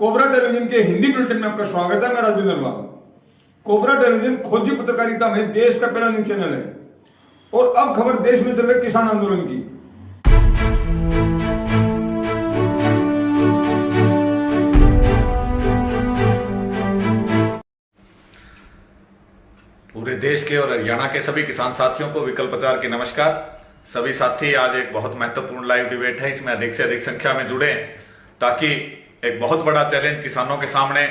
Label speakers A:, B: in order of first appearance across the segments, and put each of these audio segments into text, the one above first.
A: Cobra television के Hindi bulletin में आपका स्वागत है। मैं राजवीर वर्मा। कोबरा टेलीविजन खोजी पत्रकारिता में देश का पहला न्यूज चैनल है। और अब खबर देश में चल रहे किसान आंदोलन की।
B: पूरे देश के और हरियाणा के सभी किसान साथियों को विकल्प प्रचार की नमस्कार। सभी साथी, आज एक बहुत महत्वपूर्ण लाइव डिबेट है, इसमें अधिक से अधिक संख्या में जुड़े ताकि एक बहुत बड़ा चैलेंज किसानों के सामने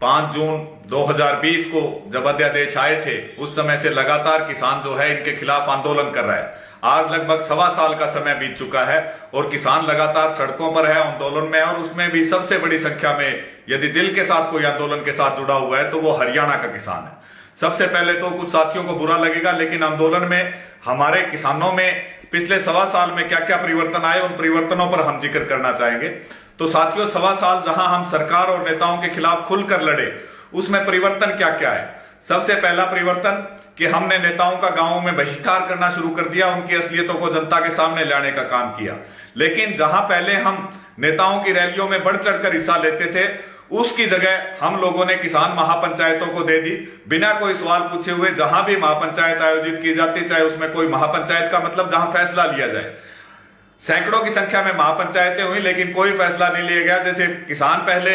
B: 5 जून 2020 को जब अध्यादेश आए थे उस समय से लगातार किसान जो है इनके खिलाफ आंदोलन कर रहा है। आज लगभग 1.25 साल का समय बीत चुका है और किसान लगातार सड़कों पर है, आंदोलन में है। और उसमें भी सबसे बड़ी संख्या में यदि दिल के साथ कोई आंदोलन के साथ जुड़ा हुआ है तो वो हरियाणा का किसान है। सबसे पहले तो कुछ साथियों को बुरा लगेगा, लेकिन आंदोलन में हमारे किसानों में पिछले 1.25 साल में क्या क्या परिवर्तन आए उन परिवर्तनों पर हम जिक्र करना चाहेंगे। तो साथियों, 1.25 साल जहां हम सरकार और नेताओं के खिलाफ खुलकर लड़े, उसमें परिवर्तन क्या क्या है। सबसे पहला परिवर्तन कि हमने नेताओं का गांवों में बहिष्कार करना शुरू कर दिया, उनकी असलियतों को जनता के सामने लाने का काम किया। लेकिन जहां पहले हम नेताओं की रैलियों में बढ़ चढ़कर हिस्सा लेते थे, उसकी जगह हम लोगों ने किसान महापंचायतों को दे दी, बिना कोई सवाल पूछे हुए। जहां भी महापंचायत आयोजित की जाती, चाहे उसमें कोई महापंचायत का मतलब जहां फैसला लिया जाए, सैकड़ों की संख्या में महापंचायतें हुई लेकिन कोई फैसला नहीं लिया गया। जैसे किसान पहले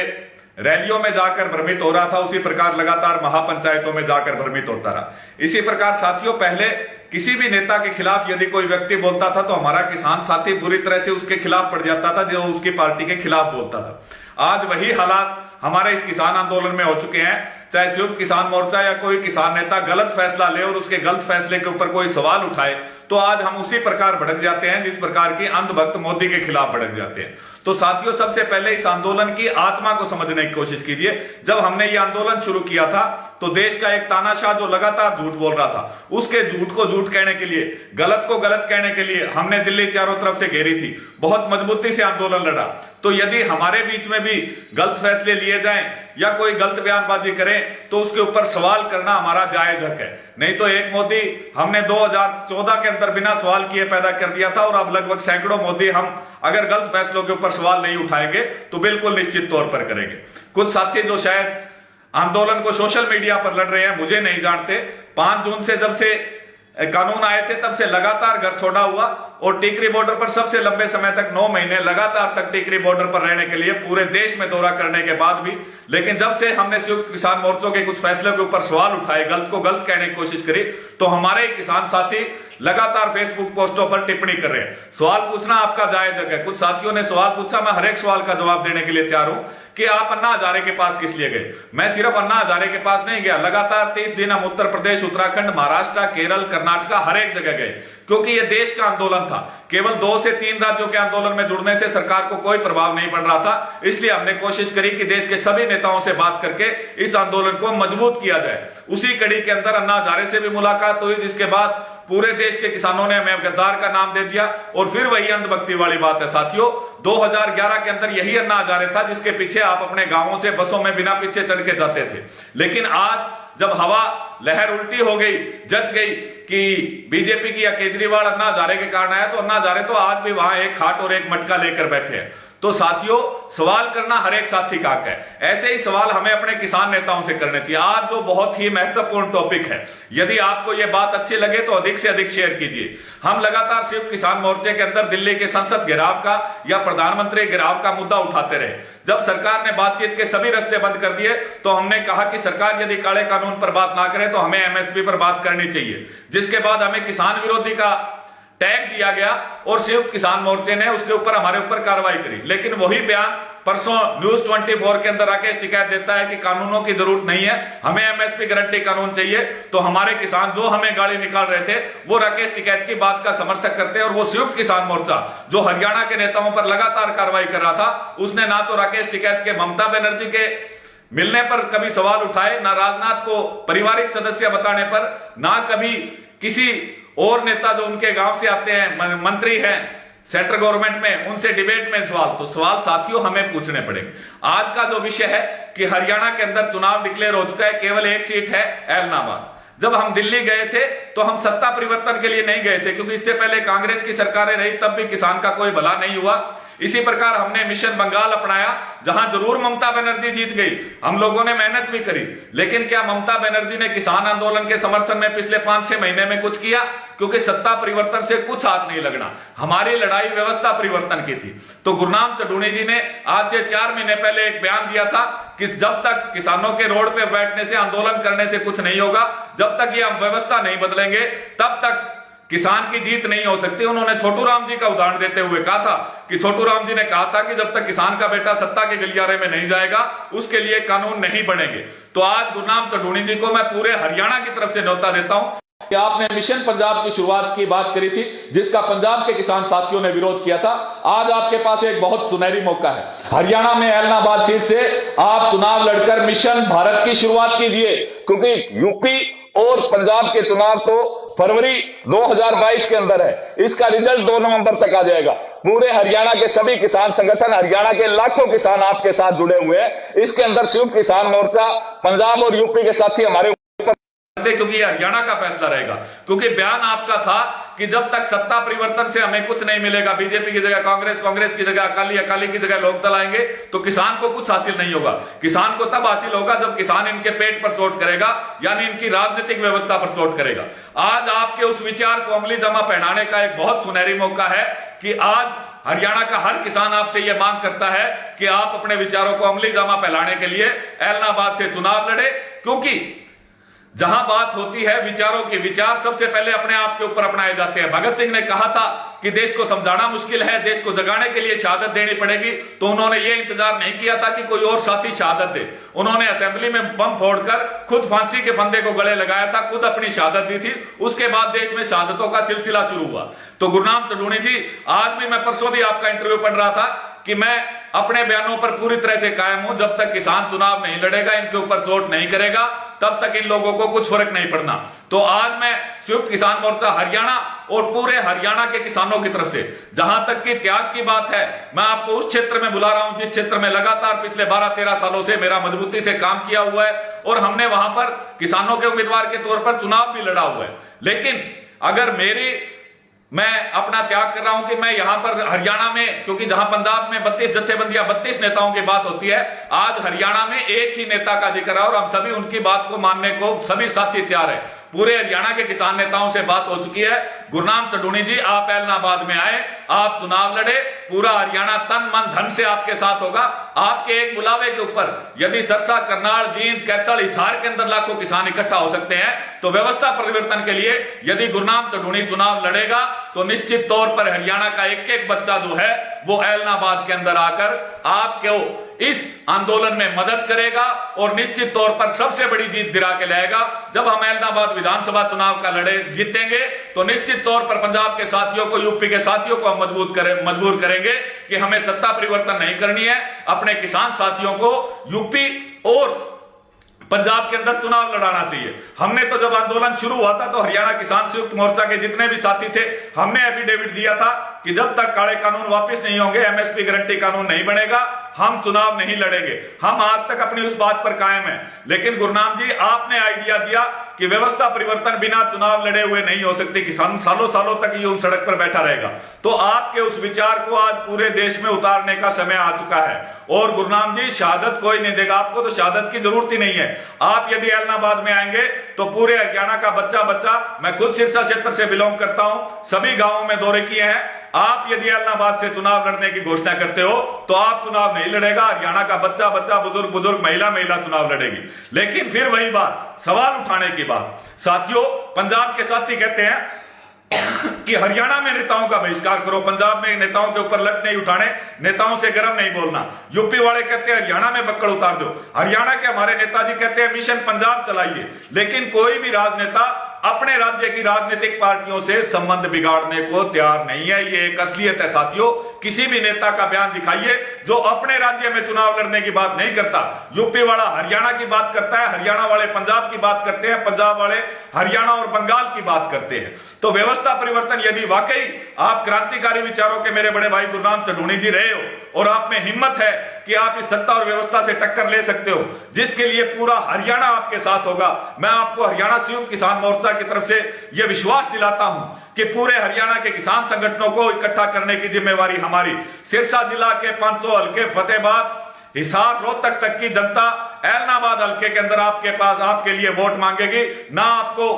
B: रैलियों में जाकर भ्रमित हो रहा था, उसी प्रकार लगातार महापंचायतों में जाकर भ्रमित होता रहा। इसी प्रकार साथियों, पहले किसी भी नेता के खिलाफ यदि कोई व्यक्ति बोलता था तो हमारा किसान साथी बुरी तरह से उसके खिलाफ पड़ जाता था, जो उसकी पार्टी के खिलाफ बोलता था। आज वही हालात हमारे इस किसान आंदोलन में हो चुके हैं। चाहे संयुक्त किसान मोर्चा या कोई किसान नेता गलत फैसला ले और उसके गलत फैसले के ऊपर कोई सवाल उठाए तो आज हम उसी प्रकार भड़क जाते हैं जिस प्रकार की अंधभक्त मोदी के खिलाफ भड़क जाते हैं। तो साथियों, सबसे पहले इस आंदोलन की आत्मा को समझने की कोशिश कीजिए। जब हमने ये आंदोलन शुरू किया था तो देश का एक तानाशाह जो लगातार झूठ बोल रहा था, उसके झूठ को झूठ कहने के लिए, गलत को गलत कहने के लिए हमने दिल्ली चारों तरफ से घेरी थी, बहुत मजबूती से आंदोलन लड़ा। तो यदि हमारे बीच में भी गलत फैसले लिए जाएं या कोई गलत बयानबाजी करे तो उसके ऊपर सवाल करना हमारा जायज हक है। नहीं तो एक मोदी हमने 2014 के अंदर बिना सवाल किए पैदा कर दिया था, और अब लगभग सैकड़ों मोदी हम अगर गलत फैसलों के ऊपर सवाल नहीं उठाएंगे तो बिल्कुल निश्चित तौर पर करेंगे। कुछ साथी जो शायद आंदोलन को सोशल मीडिया पर लड़ रहे हैं, मुझे नहीं जानते, 5 जून से जब से कानून आए थे तब से लगातार घर छोड़ा हुआ और टिकरी बॉर्डर पर सबसे लंबे समय तक 9 महीने लगातार तक टिकरी बॉर्डर पर रहने के लिए पूरे देश में दौरा करने के बाद भी, लेकिन जब से हमने संयुक्त किसान मोर्चों के कुछ फैसलों के ऊपर सवाल उठाए, गलत को गलत कहने की कोशिश करी, तो हमारे किसान साथी लगातार फेसबुक पोस्टों पर टिप्पणी कर रहे हैं। सवाल पूछना आपका जायज है। कुछ साथियों ने सवाल पूछा, मैं हर एक सवाल का जवाब देने के लिए तैयार हूं कि आप अन्ना हजारे के पास किस लिए गए। मैं सिर्फ अन्ना हजारे के पास नहीं गया, लगातार 30 दिन हम उत्तर प्रदेश, उत्तराखंड, महाराष्ट्र, केरल, कर्नाटका हर एक जगह गए, क्योंकि यह देश का आंदोलन था। केवल 2 से 3 राज्यों के आंदोलन में जुड़ने से सरकार को कोई प्रभाव नहीं पड़ रहा था। इसलिए हमने कोशिश करी कि देश के सभी नेताओं से बात करके इस आंदोलन को मजबूत किया जाए। उसी कड़ी के अंदर अन्ना हजारे से भी मुलाकात हुई, जिसके बाद पूरे देश के किसानों ने हमें गद्दार का नाम दे दिया। और फिर वही अंधभक्ति वाली बात है साथियों, 2011 के अंदर यही अन्ना हजारे था जिसके पीछे आप अपने गांवों से बसों में बिना पीछे चढ़ के जाते थे। लेकिन आज जब हवा लहर उल्टी हो गई, जच गई कि बीजेपी की या केजरीवाल अन्ना हजारे के कारण आया, तो अन्ना हजारे तो आज भी वहां एक खाट और एक मटका लेकर बैठे हैं। तो साथियों, सवाल करना हर एक साथी का हक है। ऐसे ही सवाल हमें अपने किसान नेताओं से करने चाहिए। आज जो बहुत ही महत्वपूर्ण टॉपिक है, यदि आपको यह बात अच्छी लगे तो अधिक से अधिक शेयर कीजिए। हम लगातार सिर्फ किसान मोर्चे के अंदर दिल्ली के संसद घेराव का या प्रधानमंत्री घेराव का मुद्दा उठाते रहे। जब सरकार ने बातचीत के सभी रास्ते बंद कर दिए तो हमने कहा कि सरकार यदि काले कानून पर बात ना करे तो हमें एमएसपी पर बात करनी चाहिए, जिसके बाद हमें किसान विरोधी का टैग दिया गया और संयुक्त किसान मोर्चे ने उसके ऊपर हमारे ऊपर कार्रवाई करी। लेकिन वही बयान परसों न्यूज 24 के अंदर राकेश टिकैत देता है कि कानूनों की जरूरत नहीं है, हमें एमएसपी गारंटी कानून चाहिए। तो हमारे किसान जो हमें गाली निकाल रहे थे वो राकेश टिकैत की बात का समर्थक करते हैं, और वो संयुक्त किसान मोर्चा जो हरियाणा के नेताओं पर लगातार कार्रवाई कर रहा था, उसने ना तो राकेश टिकैत के ममता बनर्जी के मिलने पर कभी सवाल उठाए, ना राजनाथ को पारिवारिक सदस्य बताने पर, ना कभी किसी और नेता जो उनके गांव से आते हैं, मंत्री हैं सेंट्रल गवर्नमेंट में, उनसे डिबेट में सवाल। तो सवाल साथियों हमें पूछने पड़ेंगे। आज का जो विषय है कि हरियाणा के अंदर चुनाव डिक्लेयर हो चुका है, केवल एक सीट है ऐलनाबाद। जब हम दिल्ली गए थे तो हम सत्ता परिवर्तन के लिए नहीं गए थे, क्योंकि इससे पहले कांग्रेस की सरकारें रही तब भी किसान का कोई भला नहीं हुआ। इसी प्रकार हमने मिशन बंगाल अपनाया, जहां जरूर ममता बनर्जी जीत गई, हम लोगों ने मेहनत भी करी, लेकिन क्या ममता बनर्जी ने किसान आंदोलन के समर्थन में पिछले 5-6 महीने में कुछ किया? क्योंकि सत्ता परिवर्तन से कुछ हाथ नहीं लगना, हमारी लड़ाई व्यवस्था परिवर्तन की थी। तो गुरनाम चढ़ूनी जी ने आज से 4 महीने पहले एक बयान दिया था कि जब तक किसानों के रोड पे बैठने से, आंदोलन करने से कुछ नहीं होगा, जब तक ये व्यवस्था नहीं बदलेंगे तब तक किसान की जीत नहीं हो सकती। उन्होंने छोटू राम जी का उदाहरण देते हुए कहा था कि छोटू राम जी ने कहा था कि जब तक किसान का बेटा सत्ता के गलियारे में नहीं जाएगा उसके लिए कानून नहीं बनेंगे। तो आज गुरनाम चढ़ूनी जी को मैं पूरे हरियाणा की तरफ से न्योता देता हूं कि आपने मिशन पंजाब की शुरुआत की बात करी थी, जिसका पंजाब के किसान साथियों ने विरोध किया था। आज आपके पास एक बहुत सुनहरी मौका है, हरियाणा में ऐलनाबाद सीट से आप चुनाव लड़कर मिशन भारत की शुरुआत कीजिए, क्योंकि यूपी और पंजाब के चुनाव तो फरवरी 2022 के अंदर है, इसका रिजल्ट 2 नवंबर तक आ जाएगा। पूरे हरियाणा के सभी किसान संगठन, हरियाणा के लाखों किसान आपके साथ जुड़े हुए हैं। इसके अंदर संयुक्त किसान मोर्चा, पंजाब और यूपी के साथी हमारे, क्योंकि यह हरियाणा का फैसला रहेगा। क्योंकि बयान आपका था कि जब तक सत्ता परिवर्तन से हमें कुछ नहीं मिलेगा, बीजेपी की जगह कांग्रेस, कांग्रेस की जगह अकाली, अकाली की जगह लोकदल आएंगे, तो किसान को कुछ हासिल नहीं होगा। किसान को तब हासिल होगा जब किसान इनके पेट पर चोट करेगा, यानी इनकी राजनीतिक व्यवस्था पर चोट करेगा। आज आपके उस विचार को अमली जमा पहनाने का एक बहुत सुनहरी मौका है कि आज हरियाणा का हर किसान आपसे यह मांग करता है कि आप अपने विचारों को अमली जमा फैलाने के लिए ऐलनाबाद से चुनाव लड़े। क्योंकि जहां बात होती है विचारों की, विचार सबसे पहले अपने आप के ऊपर अपनाए जाते हैं। भगत सिंह ने कहा था कि देश को समझाना मुश्किल है, देश को जगाने के लिए शहादत देनी पड़ेगी, तो उन्होंने ये इंतजार नहीं किया था कि कोई और साथी शहादत दे। उन्होंने असेंबली में बम फोड़कर खुद फांसी के फंदे को गले लगाया था, खुद अपनी शहादत दी थी। उसके बाद देश में शहादतों का सिलसिला शुरू हुआ। तो गुरनाम चढ़ूनी जी, आज भी मैं परसों भी आपका इंटरव्यू पढ़ रहा था कि मैं अपने बयानों पर पूरी तरह से कायम हूं। जब तक किसान चुनाव नहीं लड़ेगा, इनके ऊपर चोट नहीं करेगा, तब तक इन लोगों को कुछ फर्क नहीं पड़ना। तो आज मैं संयुक्त किसान मोर्चा हरियाणा और पूरे हरियाणा के किसानों की तरफ से, जहां तक कि त्याग की बात है, मैं आपको उस क्षेत्र में बुला रहा हूं जिस क्षेत्र में लगातार पिछले 12-13 सालों से मेरा मजबूती से काम किया हुआ है और हमने वहां पर किसानों के उम्मीदवार के तौर पर चुनाव भी लड़ा हुआ है। लेकिन अगर मैं अपना त्याग कर रहा हूं कि मैं यहां पर हरियाणा में, क्योंकि जहां पंजाब में 32 जत्थेबंदियां 32 नेताओं की बात होती है, आज हरियाणा में एक ही नेता का जिक्र है और हम सभी उनकी बात को मानने को सभी साथी तैयार है। पूरे हरियाणा के किसान नेताओं से बात हो चुकी है। गुरनाम चढ़ूनी जी, आप ऐलनाबाद में आए, आप चुनाव लड़े, पूरा हरियाणा तन मन धन से आपके साथ होगा। आपके एक बुलावे के ऊपर यदि सरसा, करनाल, जींद, कैथल, हिसार के अंदर लाखों किसान इकट्ठा हो सकते हैं, तो व्यवस्था परिवर्तन के लिए यदि गुरनाम चढ़ूनी चुनाव लड़ेगा तो निश्चित तौर पर हरियाणा का एक एक बच्चा जो है वो ऐलनाबाद के अंदर आकर आपको इस आंदोलन में मदद करेगा और निश्चित तौर पर सबसे बड़ी जीत दिला के लाएगा। जब हम ऐलनाबाद विधानसभा चुनाव का लड़े जीतेंगे तो निश्चित तौर पर पंजाब के साथियों को, यूपी के साथियों को हम मजबूर करेंगे कि हमें सत्ता परिवर्तन नहीं करनी है। अपने किसान साथियों को यूपी और पंजाब के अंदर चुनाव लड़ाना चाहिए। हमने तो जब आंदोलन शुरू हुआ था तो हरियाणा किसान संयुक्त मोर्चा के जितने भी साथी थे, हमने एफिडेविट दिया था कि जब तक काले कानून वापस नहीं होंगे, एमएसपी गारंटी कानून नहीं बनेगा, हम चुनाव नहीं लड़ेंगे। हम आज तक अपनी उस बात पर कायम हैं। लेकिन गुरनाम जी, आपने आइडिया दिया कि व्यवस्था परिवर्तन बिना चुनाव लड़े हुए नहीं हो सकती, किसान सालों सालों तक ये उस सड़क पर बैठा रहेगा। तो आपके उस विचार को आज पूरे देश में उतारने का समय आ चुका है। और गुरनाम जी, शहादत कोई नहीं देगा आपको, तो शहादत की जरूरत ही नहीं है। आप यदि ऐलनाबाद में आएंगे तो पूरे हरियाणा का बच्चा बच्चा, मैं खुद सिरसा क्षेत्र से बिलोंग करता हूं, सभी गांवों में दौरे किए हैं। आप यदि ऐलनाबाद से चुनाव लड़ने की घोषणा करते हो तो आप चुनाव नहीं लड़ेगा, हरियाणा का बच्चा बच्चा, बुजुर्ग बुजुर्ग, महिला महिला चुनाव लड़ेगी। लेकिन फिर वही बात, सवाल उठाने की बात, साथियों, पंजाब के साथी कहते हैं कि हरियाणा में नेताओं का बहिष्कार करो, पंजाब में नेताओं के ऊपर लट नहीं उठाने, नेताओं से गरम नहीं बोलना। यूपी वाले कहते हैं हरियाणा में बक्कड़ उतार दो, हरियाणा के हमारे नेताजी कहते हैं मिशन पंजाब चलाइए। लेकिन कोई भी राजनेता अपने राज्य की राजनीतिक पार्टियों से संबंध बिगाड़ने को तैयार नहीं है। ये एक असलियत है साथियों। किसी भी नेता का बयान दिखाइए जो अपने राज्य में चुनाव लड़ने की बात नहीं करता। यूपी वाला हरियाणा की बात करता है, हरियाणा वाले पंजाब की बात करते हैं, पंजाब वाले हरियाणा और बंगाल की बात करते हैं। तो व्यवस्था परिवर्तन यदि वाकई आप क्रांतिकारी विचारों के मेरे बड़े भाई गुरनाम चढ़ूनी जी रहे हो और आप में हिम्मत है कि आप इस सत्ता और व्यवस्था से टक्कर ले सकते हो, जिसके लिए पूरा हरियाणा आपके साथ होगा। मैं आपको हरियाणा संयुक्त किसान मोर्चा की तरफ से यह विश्वास दिलाता हूं कि पूरे हरियाणा के किसान संगठनों को इकट्ठा करने की जिम्मेवारी हमारी। सिरसा जिला के 500 हल्के, फतेहाबाद, हिसार, रोहतक तक की जनता ऐलनाबाद हल्के के अंदर आपके लिए वोट मांगेगी। ना आपको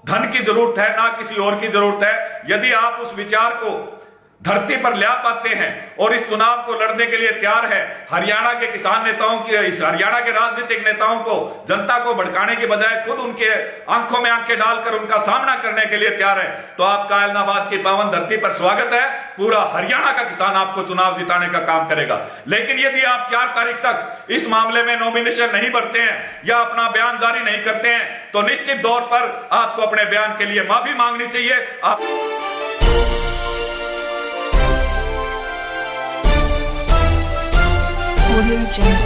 B: धन की जरूरत है, ना किसी और की जरूरत है। यदि आप उस विचार को धरती पर ला पाते हैं और इस चुनाव को लड़ने के लिए तैयार है, हरियाणा के किसान नेताओं की, इस हरियाणा के राजनीतिक नेताओं को, जनता को भड़काने की बजाय खुद उनके आंखों में आंखें डालकर उनका सामना करने के लिए तैयार है, तो आपका ऐलनाबाद की पावन धरती पर स्वागत है। पूरा हरियाणा का किसान आपको चुनाव जिताने का काम करेगा। लेकिन यदि आप 4 तारीख तक इस मामले में नॉमिनेशन नहीं भरते हैं या अपना बयान जारी नहीं करते हैं, तो निश्चित तौर पर आपको अपने बयान के लिए माफी मांगनी चाहिए।
C: Audio Jungle.